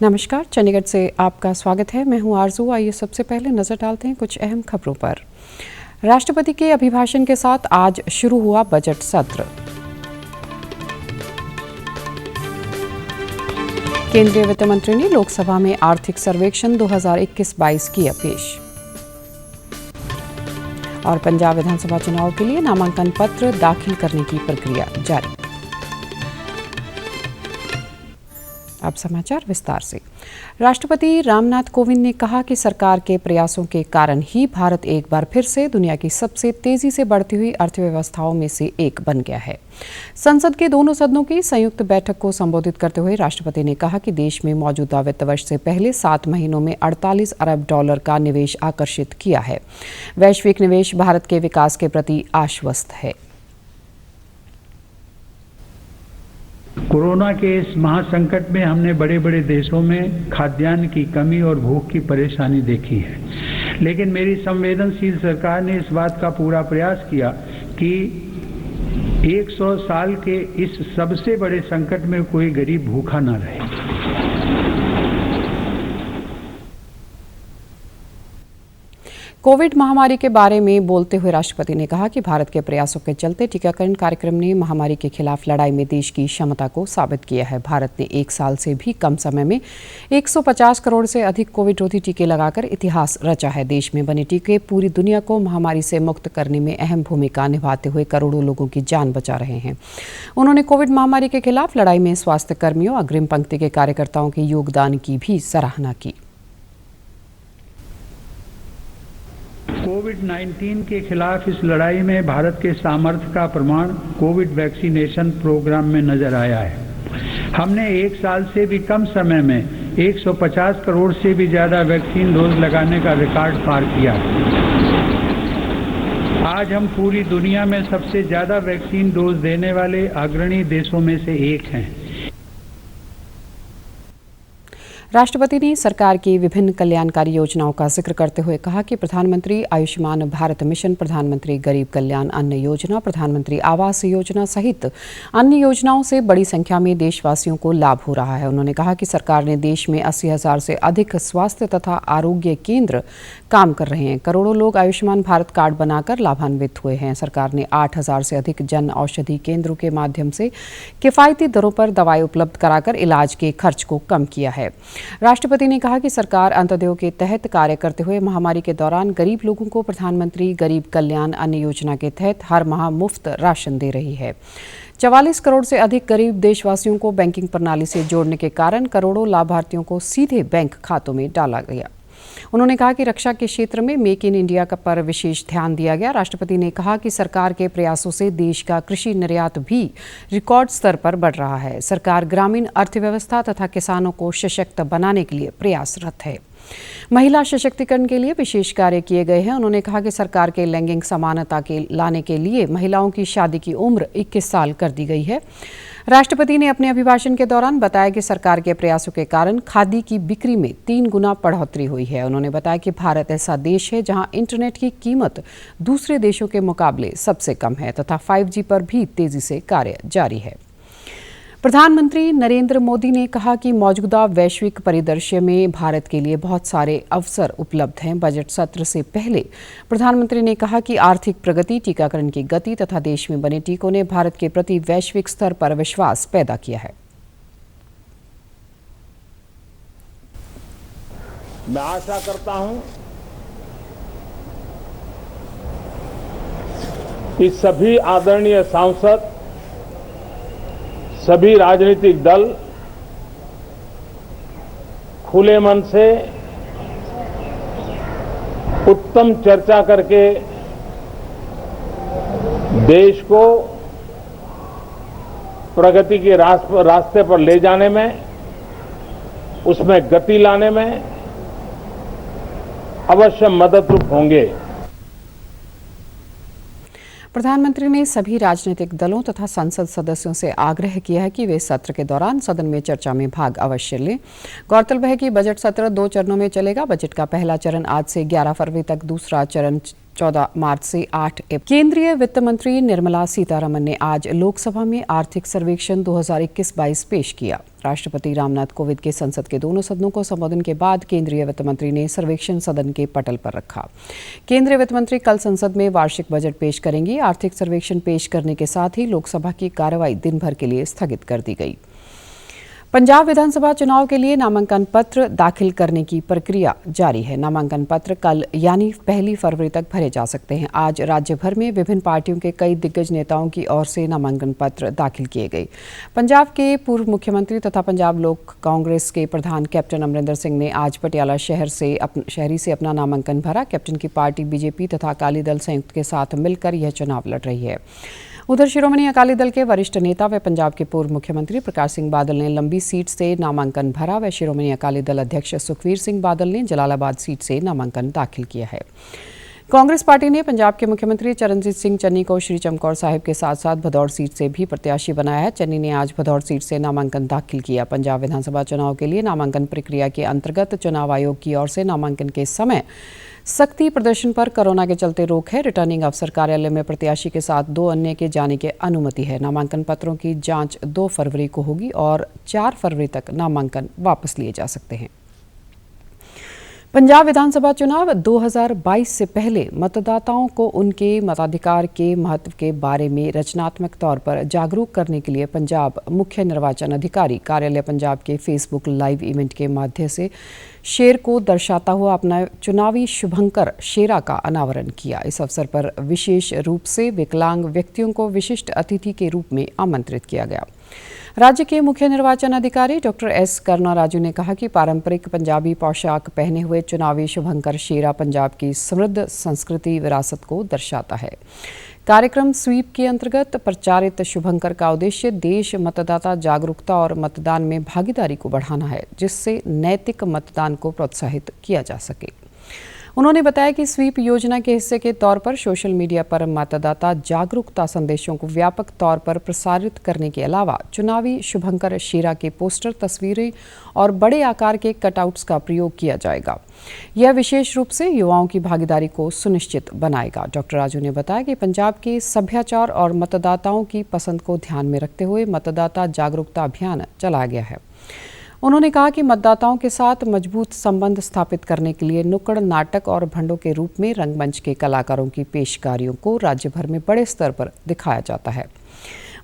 नमस्कार, चंडीगढ़ से आपका स्वागत है। मैं हूं आरजू। आइए सबसे पहले नजर डालते हैं कुछ अहम खबरों पर। राष्ट्रपति के अभिभाषण के साथ आज शुरू हुआ बजट सत्र। केंद्रीय वित्त मंत्री ने लोकसभा में आर्थिक सर्वेक्षण 2021-22 किया पेश। और पंजाब विधानसभा चुनाव के लिए नामांकन पत्र दाखिल करने की प्रक्रिया जारी। अब समाचार विस्तार से। राष्ट्रपति रामनाथ कोविंद ने कहा कि सरकार के प्रयासों के कारण ही भारत एक बार फिर से दुनिया की सबसे तेजी से बढ़ती हुई अर्थव्यवस्थाओं में से एक बन गया है। संसद के दोनों सदनों की संयुक्त बैठक को संबोधित करते हुए राष्ट्रपति ने कहा कि देश में मौजूदा वित्त वर्ष से पहले 7 महीनों में 48 अरब डॉलर का निवेश आकर्षित किया है। वैश्विक निवेश भारत के विकास के प्रति आश्वस्त है। कोरोना के इस महासंकट में हमने बड़े बड़े देशों में खाद्यान्न की कमी और भूख की परेशानी देखी है, लेकिन मेरी संवेदनशील सरकार ने इस बात का पूरा प्रयास किया कि 100 साल के इस सबसे बड़े संकट में कोई गरीब भूखा न रहे। कोविड महामारी के बारे में बोलते हुए राष्ट्रपति ने कहा कि भारत के प्रयासों के चलते टीकाकरण कार्यक्रम ने महामारी के खिलाफ लड़ाई में देश की क्षमता को साबित किया है। भारत ने 1 साल से भी कम समय में 150 करोड़ से अधिक कोविड रोधी टीके लगाकर इतिहास रचा है। देश में बने टीके पूरी दुनिया को महामारी से मुक्त करने में अहम भूमिका निभाते हुए करोड़ों लोगों की जान बचा रहे हैं। उन्होंने कोविड महामारी के खिलाफ लड़ाई में स्वास्थ्य कर्मियों, अग्रिम पंक्ति के कार्यकर्ताओं के योगदान की भी सराहना की। कोविड-19 के खिलाफ इस लड़ाई में भारत के सामर्थ्य का प्रमाण कोविड वैक्सीनेशन प्रोग्राम में नजर आया है। हमने 1 साल से भी कम समय में 150 करोड़ से भी ज्यादा वैक्सीन डोज लगाने का रिकॉर्ड पार किया। आज हम पूरी दुनिया में सबसे ज्यादा वैक्सीन डोज देने वाले अग्रणी देशों में से एक हैं। राष्ट्रपति ने सरकार की विभिन्न कल्याणकारी योजनाओं का जिक्र करते हुए कहा कि प्रधानमंत्री आयुष्मान भारत मिशन, प्रधानमंत्री गरीब कल्याण अन्न योजना, प्रधानमंत्री आवास योजना सहित अन्य योजनाओं से बड़ी संख्या में देशवासियों को लाभ हो रहा है। उन्होंने कहा कि सरकार ने देश में 80,000 से अधिक स्वास्थ्य तथा आरोग्य केंद्र काम कर रहे हैं। करोड़ों लोग आयुष्मान भारत कार्ड बनाकर लाभान्वित हुए हैं। सरकार ने 8,000 से अधिक जन औषधि केंद्रों के माध्यम से किफायती दरों पर दवाई उपलब्ध कराकर इलाज के खर्च को कम किया है। राष्ट्रपति ने कहा कि सरकार अंत्योदय के तहत कार्य करते हुए महामारी के दौरान गरीब लोगों को प्रधानमंत्री गरीब कल्याण अन्न योजना के तहत हर माह मुफ्त राशन दे रही है। 44 करोड़ से अधिक गरीब देशवासियों को बैंकिंग प्रणाली से जोड़ने के कारण करोड़ों लाभार्थियों को सीधे बैंक खातों में डाला गया। उन्होंने कहा कि रक्षा के क्षेत्र में मेक इन इंडिया पर विशेष ध्यान दिया गया। राष्ट्रपति ने कहा कि सरकार के प्रयासों से देश का कृषि निर्यात भी रिकॉर्ड स्तर पर बढ़ रहा है। सरकार ग्रामीण अर्थव्यवस्था तथा किसानों को सशक्त बनाने के लिए प्रयासरत है। महिला सशक्तिकरण के लिए विशेष कार्य किए गए हैं। उन्होंने कहा कि सरकार के लैंगिक समानता के लाने के लिए महिलाओं की शादी की उम्र 21 साल कर दी गई है। राष्ट्रपति ने अपने अभिभाषण के दौरान बताया कि सरकार के प्रयासों के कारण खादी की बिक्री में 3 गुना बढ़ोतरी हुई है। उन्होंने बताया कि भारत ऐसा देश है जहां इंटरनेट की कीमत दूसरे देशों के मुकाबले सबसे कम है तथा 5G पर भी तेजी से कार्य जारी है। प्रधानमंत्री नरेंद्र मोदी ने कहा कि मौजूदा वैश्विक परिदृश्य में भारत के लिए बहुत सारे अवसर उपलब्ध हैं। बजट सत्र से पहले प्रधानमंत्री ने कहा कि आर्थिक प्रगति, टीकाकरण की गति तथा देश में बने टीकों ने भारत के प्रति वैश्विक स्तर पर विश्वास पैदा किया है। मैं आशा करता हूं कि सभी आदरणीय सांसद, सभी राजनीतिक दल खुले मन से उत्तम चर्चा करके देश को प्रगति के रास्ते पर ले जाने में, उसमें गति लाने में अवश्य मददरूप होंगे। प्रधानमंत्री ने सभी राजनीतिक दलों तथा संसद सदस्यों से आग्रह किया है कि वे सत्र के दौरान सदन में चर्चा में भाग अवश्य लें। गौरतलब है कि बजट सत्र 2 चरणों में चलेगा। बजट का पहला चरण आज से 11 फरवरी तक, दूसरा चरण 14 मार्च से 8 अप्रैल। केंद्रीय वित्त मंत्री निर्मला सीतारमण ने आज लोकसभा में आर्थिक सर्वेक्षण 2021-22 पेश किया। राष्ट्रपति रामनाथ कोविंद के संसद के दोनों सदनों को संबोधन के बाद केंद्रीय वित्त मंत्री ने सर्वेक्षण सदन के पटल पर रखा। केंद्रीय वित्त मंत्री कल संसद में वार्षिक बजट पेश करेंगी। आर्थिक सर्वेक्षण पेश करने के साथ ही लोकसभा की कार्रवाई दिन भर के लिए स्थगित कर दी गई। पंजाब विधानसभा चुनाव के लिए नामांकन पत्र दाखिल करने की प्रक्रिया जारी है। नामांकन पत्र कल यानी 1 फरवरी तक भरे जा सकते हैं। आज राज्य भर में विभिन्न पार्टियों के कई दिग्गज नेताओं की ओर से नामांकन पत्र दाखिल किए गए। पंजाब के पूर्व मुख्यमंत्री तथा पंजाब लोक कांग्रेस के प्रधान कैप्टन अमरिंदर सिंह ने आज पटियाला शहरी से अपना नामांकन भरा। कैप्टन की पार्टी बीजेपी तथा अकाली दल संयुक्त के साथ मिलकर यह चुनाव लड़ रही है। उधर शिरोमणि अकाली दल के वरिष्ठ नेता व पंजाब के पूर्व मुख्यमंत्री प्रकाश सिंह बादल ने लंबी सीट से नामांकन भरा व शिरोमणि अकाली दल अध्यक्ष सुखबीर सिंह बादल ने जलालाबाद सीट से नामांकन दाखिल किया है। कांग्रेस पार्टी ने पंजाब के मुख्यमंत्री चरणजीत सिंह चन्नी को श्री चमकौर साहिब के साथ साथ भदौड़ सीट से भी प्रत्याशी बनाया है। चन्नी ने आज भदौड़ सीट से नामांकन दाखिल किया। पंजाब विधानसभा चुनाव के लिए नामांकन प्रक्रिया के अंतर्गत चुनाव आयोग की ओर से नामांकन के समय सख्ती प्रदर्शन पर कोरोना के चलते रोक है। रिटर्निंग अफसर कार्यालय में प्रत्याशी के साथ 2 अन्य के जाने की अनुमति है। नामांकन पत्रों की जांच 2 फरवरी को होगी और 4 फरवरी तक नामांकन वापस लिए जा सकते हैं। पंजाब विधानसभा चुनाव 2022 से पहले मतदाताओं को उनके मताधिकार के महत्व के बारे में रचनात्मक तौर पर जागरूक करने के लिए पंजाब मुख्य निर्वाचन अधिकारी कार्यालय पंजाब के फेसबुक लाइव इवेंट के माध्यम से शेर को दर्शाता हुआ अपना चुनावी शुभंकर शेरा का अनावरण किया। इस अवसर पर विशेष रूप से विकलांग व्यक्तियों को विशिष्ट अतिथि के रूप में आमंत्रित किया गया। राज्य के मुख्य निर्वाचन अधिकारी डॉक्टर एस करुणा राजू ने कहा कि पारंपरिक पंजाबी पोशाक पहने हुए चुनावी शुभंकर शेरा पंजाब की समृद्ध संस्कृति विरासत को दर्शाता है। कार्यक्रम स्वीप के अंतर्गत प्रचारित शुभंकर का उद्देश्य देश मतदाता जागरूकता और मतदान में भागीदारी को बढ़ाना है, जिससे नैतिक मतदान को प्रोत्साहित किया जा सके। उन्होंने बताया कि स्वीप योजना के हिस्से के तौर पर सोशल मीडिया पर मतदाता जागरूकता संदेशों को व्यापक तौर पर प्रसारित करने के अलावा चुनावी शुभंकर शेरा के पोस्टर, तस्वीरें और बड़े आकार के कटआउट्स का प्रयोग किया जाएगा। यह विशेष रूप से युवाओं की भागीदारी को सुनिश्चित बनाएगा। डॉक्टर राजू ने बताया कि पंजाब के सभ्याचार और मतदाताओं की पसंद को ध्यान में रखते हुए मतदाता जागरूकता अभियान चलाया गया है। उन्होंने कहा कि मतदाताओं के साथ मजबूत संबंध स्थापित करने के लिए नुक्कड़ नाटक और भंडों के रूप में रंगमंच के कलाकारों की पेशकारियों को राज्य भर में बड़े स्तर पर दिखाया जाता है।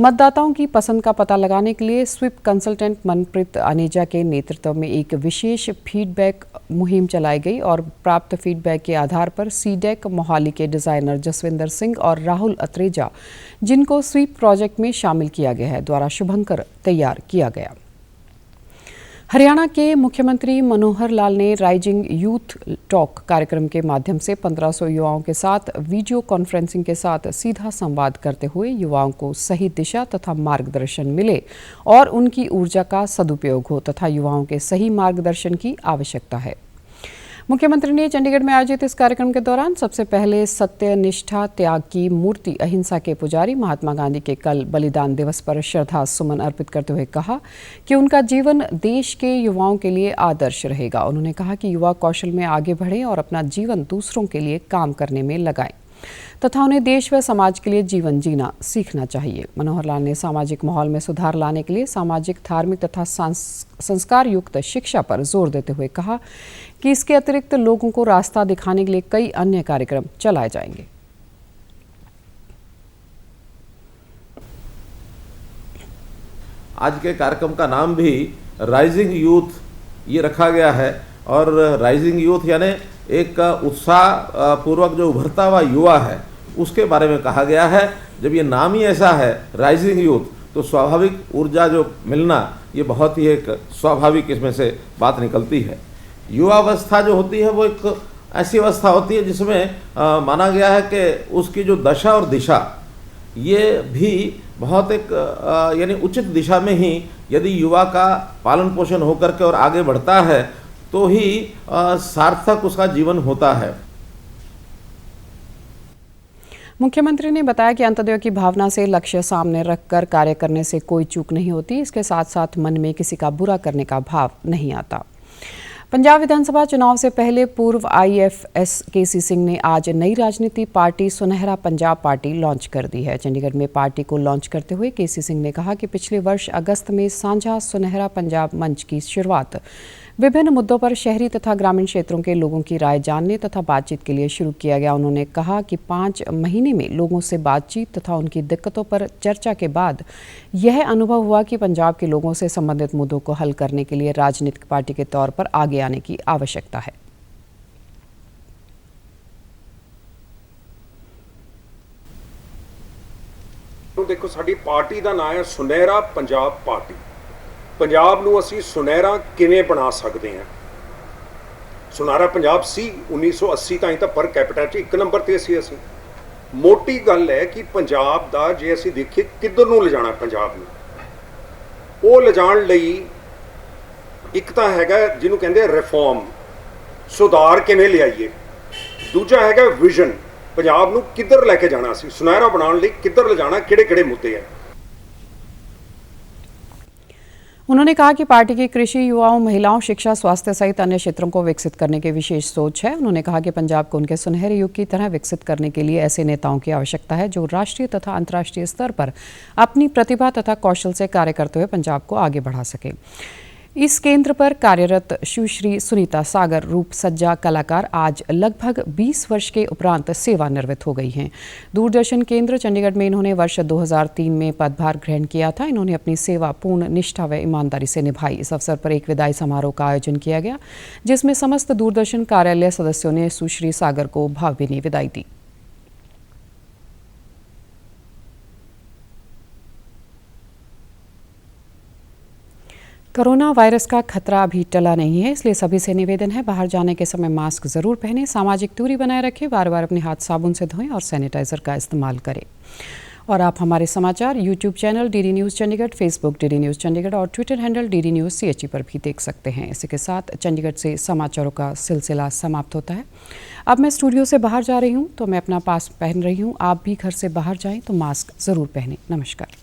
मतदाताओं की पसंद का पता लगाने के लिए स्वीप कंसल्टेंट मनप्रीत अनेजा के नेतृत्व में एक विशेष फीडबैक मुहिम चलाई गई और प्राप्त फीडबैक के आधार पर सीडेक मोहाली के डिजाइनर जसविंदर सिंह और राहुल अत्रेजा, जिनको स्वीप प्रोजेक्ट में शामिल किया गया है, द्वारा शुभंकर तैयार किया गया। हरियाणा के मुख्यमंत्री मनोहर लाल ने राइजिंग यूथ टॉक कार्यक्रम के माध्यम से 1500 युवाओं के साथ वीडियो कॉन्फ्रेंसिंग के साथ सीधा संवाद करते हुए युवाओं को सही दिशा तथा मार्गदर्शन मिले और उनकी ऊर्जा का सदुपयोग हो तथा युवाओं के सही मार्गदर्शन की आवश्यकता है। मुख्यमंत्री ने चंडीगढ़ में आयोजित इस कार्यक्रम के दौरान सबसे पहले सत्य, निष्ठा, त्याग की मूर्ति अहिंसा के पुजारी महात्मा गांधी के कल बलिदान दिवस पर श्रद्धा सुमन अर्पित करते हुए कहा कि उनका जीवन देश के युवाओं के लिए आदर्श रहेगा। उन्होंने कहा कि युवा कौशल में आगे बढ़ें और अपना जीवन दूसरों के लिए काम करने में लगाएं तथा उन्हें देश व समाज के लिए जीवन जीना सीखना चाहिए। मनोहर लाल ने सामाजिक माहौल में सुधार लाने के लिए सामाजिक, धार्मिक तथा संस्कार युक्त शिक्षा पर जोर देते हुए कहा कि इसके अतिरिक्त लोगों को रास्ता दिखाने के लिए कई अन्य कार्यक्रम चलाए जाएंगे। आज के कार्यक्रम का नाम भी राइजिंग यूथ ये रखा गया है और राइजिंग यूथ यानी एक उत्साह पूर्वक जो उभरता हुआ युवा है उसके बारे में कहा गया है। जब ये नाम ही ऐसा है राइजिंग यूथ, तो स्वाभाविक ऊर्जा जो मिलना ये बहुत ही एक स्वाभाविक इसमें से बात निकलती है। युवावस्था जो होती है वो एक ऐसी अवस्था होती है जिसमें माना गया है कि उसकी जो दशा और दिशा ये भी बहुत एक यानी उचित दिशा में ही यदि युवा का पालन पोषण होकर के और आगे बढ़ता है तो ही सार्थक उसका जीवन होता है। मुख्यमंत्री ने बताया कि अंत्योदय की भावना से लक्ष्य सामने रखकर कार्य करने से कोई चूक नहीं होती। इसके साथ साथ मन में किसी का बुरा करने का भाव नहीं आता। पंजाब विधानसभा चुनाव से पहले पूर्व आईएफएस केसी सिंह ने आज नई राजनीति पार्टी सुनहरा पंजाब पार्टी लॉन्च कर दी है। चंडीगढ़ में पार्टी को लॉन्च करते हुए केसी सिंह ने कहा कि पिछले वर्ष अगस्त में साझा सुनहरा पंजाब मंच की शुरुआत विभिन्न मुद्दों पर शहरी तथा ग्रामीण क्षेत्रों के लोगों की राय जानने तथा बातचीत के लिए शुरू किया गया। उन्होंने कहा कि 5 महीने में लोगों से बातचीत तथा उनकी दिक्कतों पर चर्चा के बाद यह अनुभव हुआ कि पंजाब के लोगों से संबंधित मुद्दों को हल करने के लिए राजनीतिक पार्टी के तौर पर आगे आने की आवश्यकता है। देखो, साडी पार्टी का नाम है सुनहरा पंजाब पार्टी। पंजाब नूं असीं सुनहरा किवें बना सकते हैं। सुनहरा पंजाब सी 1980 ताईं तां पर कैपिटा 1 नंबर ते असीं मोटी गल है कि पंजाब दा जे असीं देखीए किधर नूं लिजाणा पंजाब नूं, वो लिजाण लई एक तां हैगा जिहनूं कहंदे रिफॉर्म, सुधार किवें लियाईए। दूजा हैगा विजन, पंजाब नूं किधर लैके जाना, असीं सुनहरा बनाउण लई किधर लिजाणा, किहड़े-किहड़े मुद्दे है। उन्होंने कहा कि पार्टी की कृषि, युवाओं, महिलाओं, शिक्षा, स्वास्थ्य सहित अन्य क्षेत्रों को विकसित करने की विशेष सोच है। उन्होंने कहा कि पंजाब को उनके सुनहरे युग की तरह विकसित करने के लिए ऐसे नेताओं की आवश्यकता है जो राष्ट्रीय तथा अंतर्राष्ट्रीय स्तर पर अपनी प्रतिभा तथा कौशल से कार्य करते हुए पंजाब को आगे बढ़ा सके। इस केंद्र पर कार्यरत सुश्री सुनीता सागर रूप सज्जा कलाकार आज लगभग 20 वर्ष के उपरांत सेवानिवृत्त हो गई हैं। दूरदर्शन केंद्र चंडीगढ़ में इन्होंने वर्ष 2003 में पदभार ग्रहण किया था। इन्होंने अपनी सेवा पूर्ण निष्ठा व ईमानदारी से निभाई। इस अवसर पर एक विदाई समारोह का आयोजन किया गया, जिसमें समस्त दूरदर्शन कार्यालय सदस्यों ने सुश्री सागर को भावभीनी विदाई दी। कोरोना वायरस का खतरा अभी टला नहीं है, इसलिए सभी से निवेदन है बाहर जाने के समय मास्क जरूर पहनें, सामाजिक दूरी बनाए रखें, बार बार अपने हाथ साबुन से धोएं और सैनिटाइजर का इस्तेमाल करें। और आप हमारे समाचार YouTube channel DD news Chandigarh, Facebook DD news Chandigarh और Twitter handle DD news CHE पर भी देख सकते हैं। इसी के साथ चंडीगढ़ से समाचारों का सिलसिला समाप्त होता है। अब मैं स्टूडियो से बाहर जा रही हूँ तो मैं अपना पास पहन रही हूँ। आप भी घर से बाहर जाएं तो मास्क ज़रूर पहनें। नमस्कार।